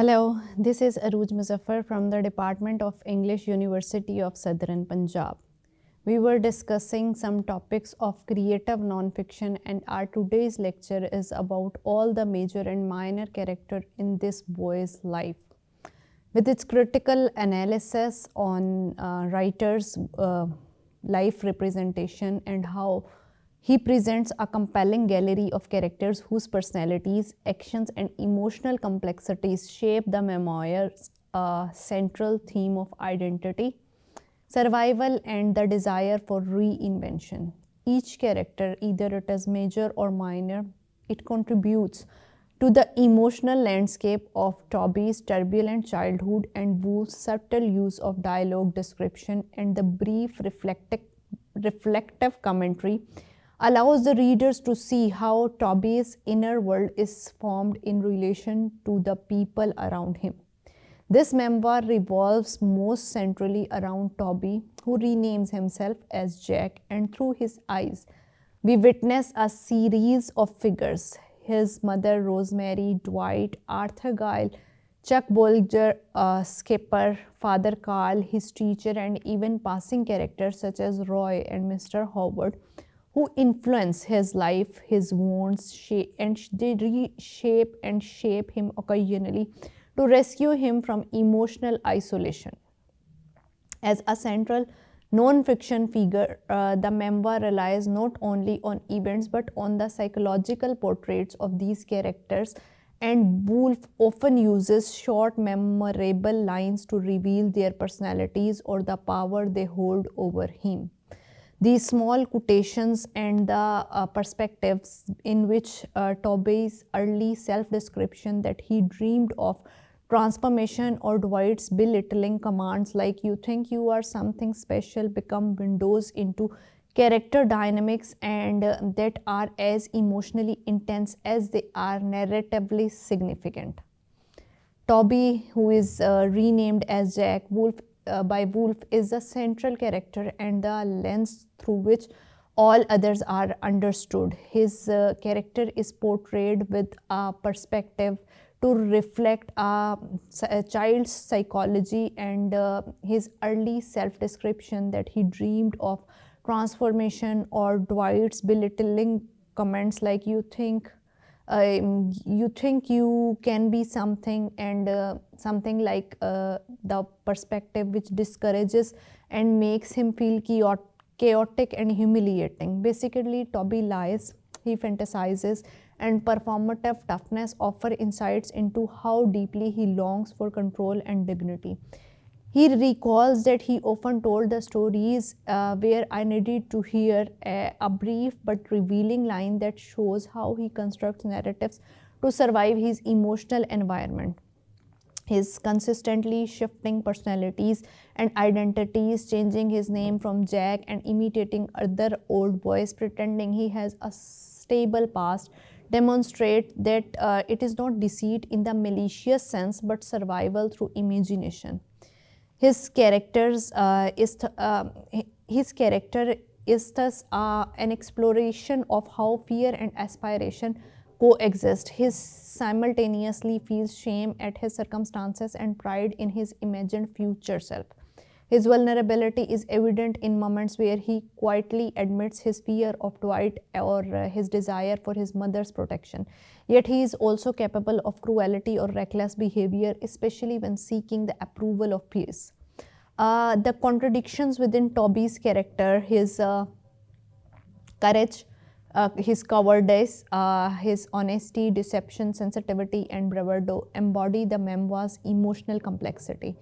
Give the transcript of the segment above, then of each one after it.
Hello, this is Aruj Muzaffar from the Department of English, University of Southern Punjab. We were discussing some topics of creative nonfiction, and our today's lecture is about all the major and minor characters in this boy's life. With its critical analysis on writers' life representation and how he presents a compelling gallery of characters whose personalities, actions, and emotional complexities shape the memoir's central theme of identity, survival, and the desire for reinvention. Each character, either it is major or minor, it contributes to the emotional landscape of Toby's turbulent childhood and Woolf's subtle use of dialogue description and the brief reflective commentary allows the readers to see how Toby's inner world is formed in relation to the people around him. This memoir revolves most centrally around Toby, who renames himself as Jack, and through his eyes, we witness a series of figures: his mother Rosemary, Dwight, Arthur Gyle, Chuck Bolger, Skipper, Father Carl, his teacher, and even passing characters such as Roy and Mr. Howard, who influence his life, his wounds, and they reshape and shape him occasionally to rescue him from emotional isolation. As a central non-fiction figure, the memoir relies not only on events but on the psychological portraits of these characters, and Woolf often uses short, memorable lines to reveal their personalities or the power they hold over him. These small quotations and the perspectives in which Toby's early self-description that he dreamed of transformation or Dwight's belittling commands like "you think you are something special" become windows into character dynamics and that are as emotionally intense as they are narratively significant. Toby, who is renamed as Jack by Woolf, is the central character and the lens through which all others are understood. His character is portrayed with a perspective to reflect a child's psychology and his early self-description that he dreamed of transformation or Dwight's belittling comments like you think you can be something and something like the perspective which discourages and makes him feel chaotic and humiliating. Basically, Toby lies, he fantasizes, and performative toughness offer insights into how deeply he longs for control and dignity. He recalls that he often told the stories where I needed to hear a brief but revealing line that shows how he constructs narratives to survive his emotional environment. His consistently shifting personalities and identities, changing his name from Jack and imitating other old boys, pretending he has a stable past, demonstrate that it is not deceit in the malicious sense but survival through imagination. His characters his character is thus an exploration of how fear and aspiration coexist. He simultaneously feels shame at his circumstances and pride in his imagined future self. His vulnerability is evident in moments where he quietly admits his fear of Dwight or his desire for his mother's protection. Yet he is also capable of cruelty or reckless behavior, especially when seeking the approval of peers. The contradictions within Toby's character, his courage, his cowardice, his honesty, deception, sensitivity, and bravado embody the memoir's emotional complexity.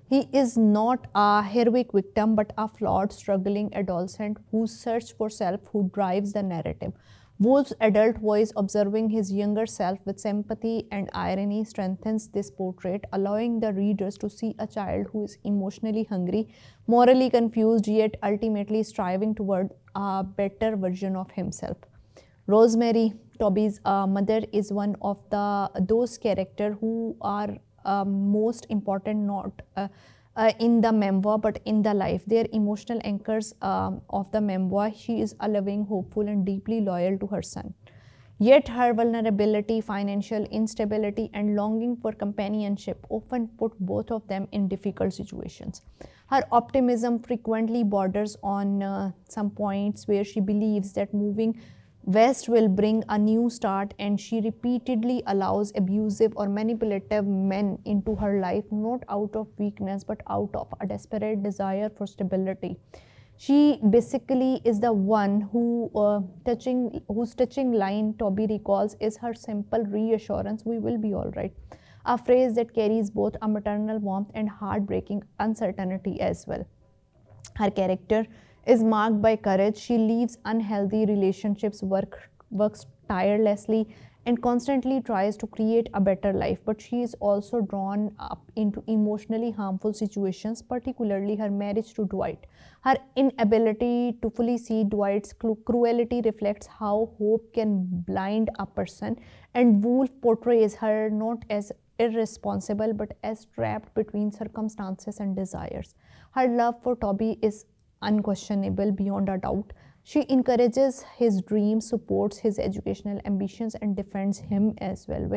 He is not a heroic victim but a flawed, struggling adolescent whose search for self who drives the narrative. Woolf's adult voice observing his younger self with sympathy and irony strengthens this portrait, allowing the readers to see a child who is emotionally hungry, morally confused, yet ultimately striving toward a better version of himself. Rosemary, Toby's mother, is one of those characters who are most important not in the memoir but in the life. Their emotional anchors of the memoir. She is a loving, hopeful, and deeply loyal to her son. Yet her vulnerability, financial instability, and longing for companionship often put both of them in difficult situations. Her optimism frequently borders on some points where she believes that moving west will bring a new start, and she repeatedly allows abusive or manipulative men into her life, not out of weakness but out of a desperate desire for stability. She basically is the one whose touching line Toby recalls is her simple reassurance, "We will be all right." A phrase that carries both a maternal warmth and heartbreaking uncertainty as well. Her character is marked by courage. She leaves unhealthy relationships, works tirelessly, and constantly tries to create a better life. But she is also drawn up into emotionally harmful situations, particularly her marriage to Dwight. Her inability to fully see Dwight's cruelty reflects how hope can blind a person, and Woolf portrays her not as irresponsible but as trapped between circumstances and desires. Her love for Toby is unquestionable beyond a doubt. She encourages his dreams, supports his educational ambitions, and defends him as well.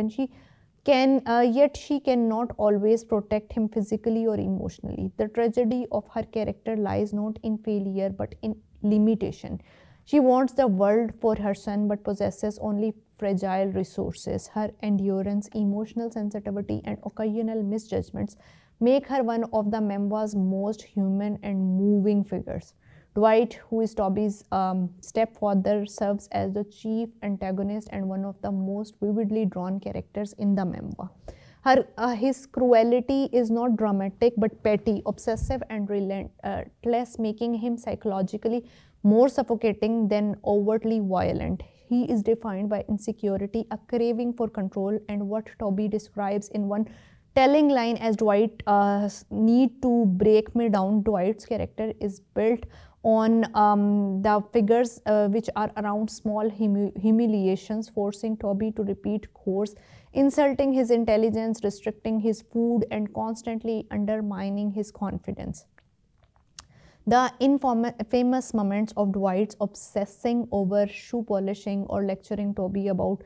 Yet she cannot always protect him physically or emotionally. The tragedy of her character lies not in failure but in limitation. She wants the world for her son but possesses only fragile resources. Her endurance, emotional sensitivity, and occasional misjudgments make her one of the memoir's most human and moving figures. Dwight, who is Toby's stepfather, serves as the chief antagonist and one of the most vividly drawn characters in the memoir. His cruelty is not dramatic but petty, obsessive, and relentless, making him psychologically more suffocating than overtly violent. He is defined by insecurity, a craving for control, and what Toby describes in one telling line as Dwight need to break me down. Dwight's character is built on the figures which are around small humiliations, forcing Toby to repeat course, insulting his intelligence, restricting his food, and constantly undermining his confidence. The famous moments of Dwight's obsessing over shoe polishing or lecturing Toby about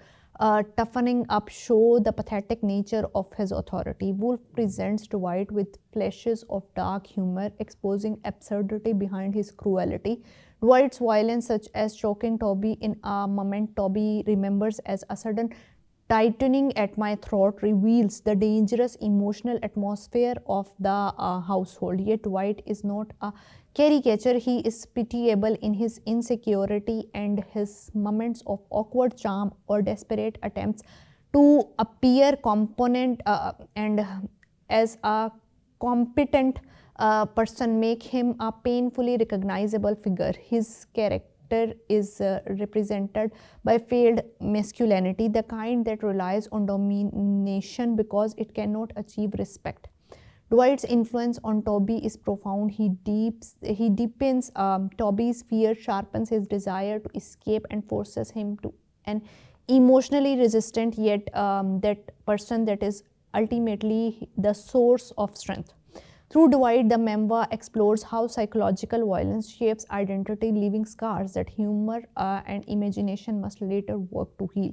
toughening up show the pathetic nature of his authority. Woolf presents Dwight with flashes of dark humor, exposing absurdity behind his cruelty. Dwight's violence, such as choking Toby in a moment Toby remembers as a sudden tightening at my throat, reveals the dangerous emotional atmosphere of the household. Yet Dwight is not a caricature. He is pitiable in his insecurity and his moments of awkward charm or desperate attempts to appear component and as a competent person make him a painfully recognizable figure. His character is represented by failed masculinity, the kind that relies on domination because it cannot achieve respect. Dwight's influence on Toby is profound. He deepens Toby's fear, sharpens his desire to escape, and forces him to an emotionally resistant yet that person that is ultimately the source of strength. Through Dwight, the memoir explores how psychological violence shapes identity, leaving scars that humor and imagination must later work to heal.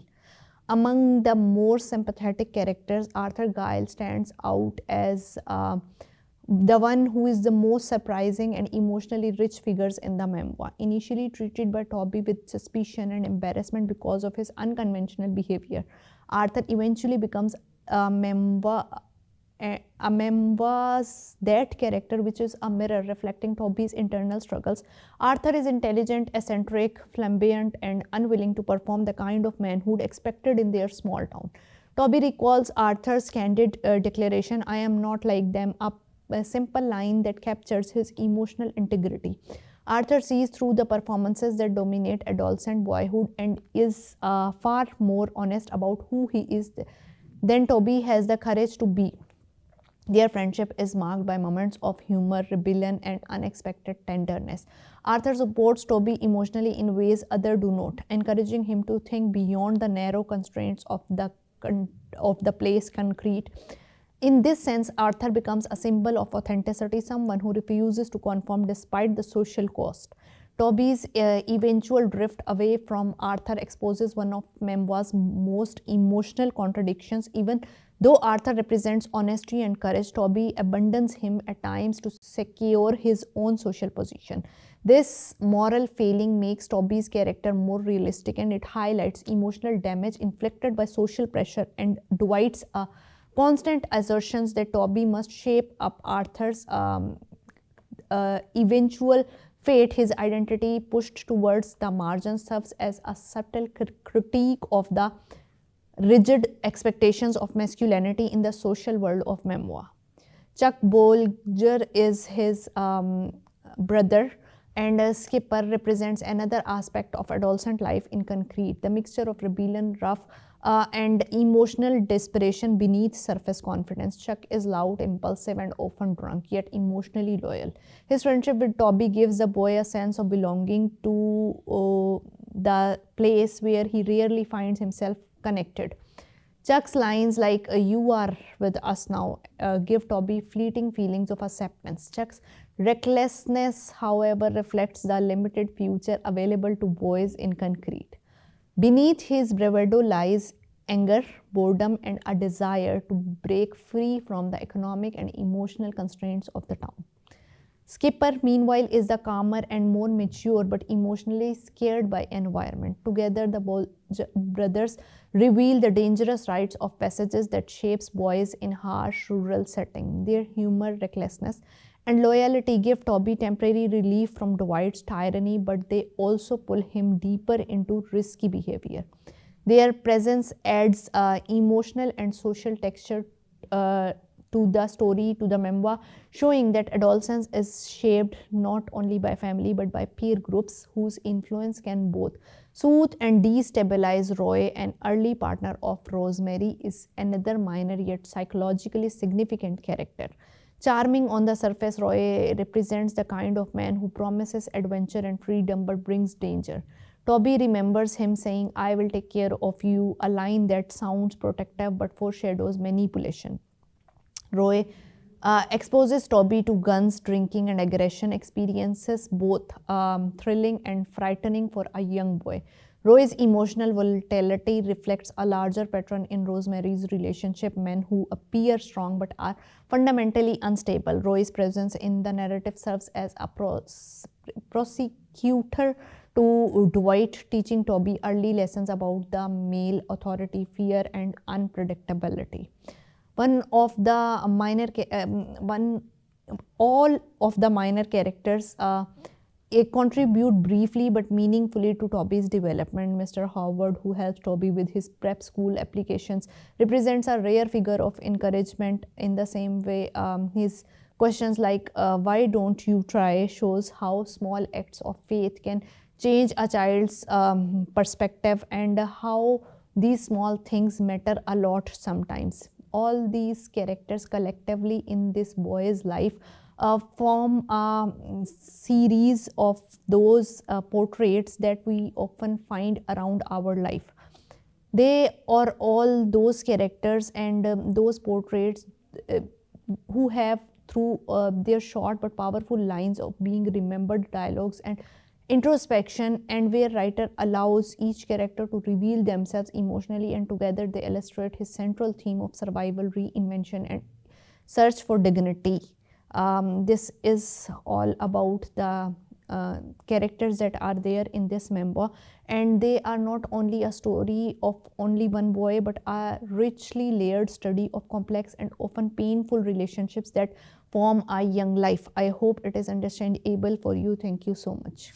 Among the more sympathetic characters, Arthur Gyle stands out as the one who is the most surprising and emotionally rich figures in the memoir. Initially treated by Toby with suspicion and embarrassment because of his unconventional behavior, Arthur eventually becomes a memoir's that character, which is a mirror reflecting Toby's internal struggles. Arthur is intelligent, eccentric, flamboyant, and unwilling to perform the kind of manhood expected in their small town. Toby recalls Arthur's candid declaration, "I am not like them," a simple line that captures his emotional integrity. Arthur sees through the performances that dominate adolescent boyhood and is far more honest about who he is than Toby has the courage to be. Their friendship is marked by moments of humor, rebellion, and unexpected tenderness. Arthur supports Toby emotionally in ways others do not, encouraging him to think beyond the narrow constraints of the place concrete. In this sense, Arthur becomes a symbol of authenticity, someone who refuses to conform despite the social cost. Toby's eventual drift away from Arthur exposes one of memoir's most emotional contradictions. Even though Arthur represents honesty and courage, Toby abandons him at times to secure his own social position. This moral failing makes Toby's character more realistic, and it highlights emotional damage inflicted by social pressure and Dwight's constant assertions that Toby must shape up Arthur's eventual fate. His identity pushed towards the margins serves as a subtle critique of the rigid expectations of masculinity in the social world of memoir. Chuck Bolger is his brother, and Skipper represents another aspect of adolescent life in concrete, the mixture of rebellion, rough, and emotional desperation beneath surface confidence. Chuck is loud, impulsive, and often drunk, yet emotionally loyal. His friendship with Toby gives the boy a sense of belonging to the place where he rarely finds himself connected. Chuck's lines like, "You are with us now," give Toby fleeting feelings of acceptance. Chuck's recklessness, however, reflects the limited future available to boys in concrete. Beneath his bravado lies anger, boredom, and a desire to break free from the economic and emotional constraints of the town. Skipper, meanwhile, is the calmer and more mature but emotionally scared by environment. Together, the brothers reveal the dangerous rites of passages that shapes boys in harsh rural setting. Their humor, recklessness, and loyalty give Toby temporary relief from Dwight's tyranny, but they also pull him deeper into risky behavior. Their presence adds emotional and social texture to the story, to the memoir, showing that adolescence is shaped not only by family but by peer groups whose influence can both soothe and destabilize. Roy, an early partner of Rosemary, is another minor yet psychologically significant character. Charming on the surface, Roy represents the kind of man who promises adventure and freedom but brings danger. Toby remembers him saying, "I will take care of you," a line that sounds protective but foreshadows manipulation. Roy exposes Toby to guns, drinking, and aggression, experiences both thrilling and frightening for a young boy. Roy's emotional volatility reflects a larger pattern in Rosemary's relationship, men who appear strong but are fundamentally unstable. Roy's presence in the narrative serves as a prosecutor to Dwight, teaching Toby early lessons about the male authority, fear, and unpredictability. One of the minor, one, all of the minor characters contribute briefly but meaningfully to Toby's development. Mr. Howard, who helps Toby with his prep school applications, represents a rare figure of encouragement. In the same way, his questions like, "Why don't you try?" shows how small acts of faith can change a child's perspective, and how these small things matter a lot sometimes. All these characters collectively in this boy's life form a series of those portraits that we often find around our life. They are all those characters and those portraits who have, through their short but powerful lines of being remembered, dialogues, and introspection, and where writer allows each character to reveal themselves emotionally, and together they illustrate his central theme of survival, reinvention, and search for dignity. This is all about the characters that are there in this memoir, and they are not only a story of only one boy but a richly layered study of complex and often painful relationships that form a young life. I hope it is understandable for you. Thank you so much.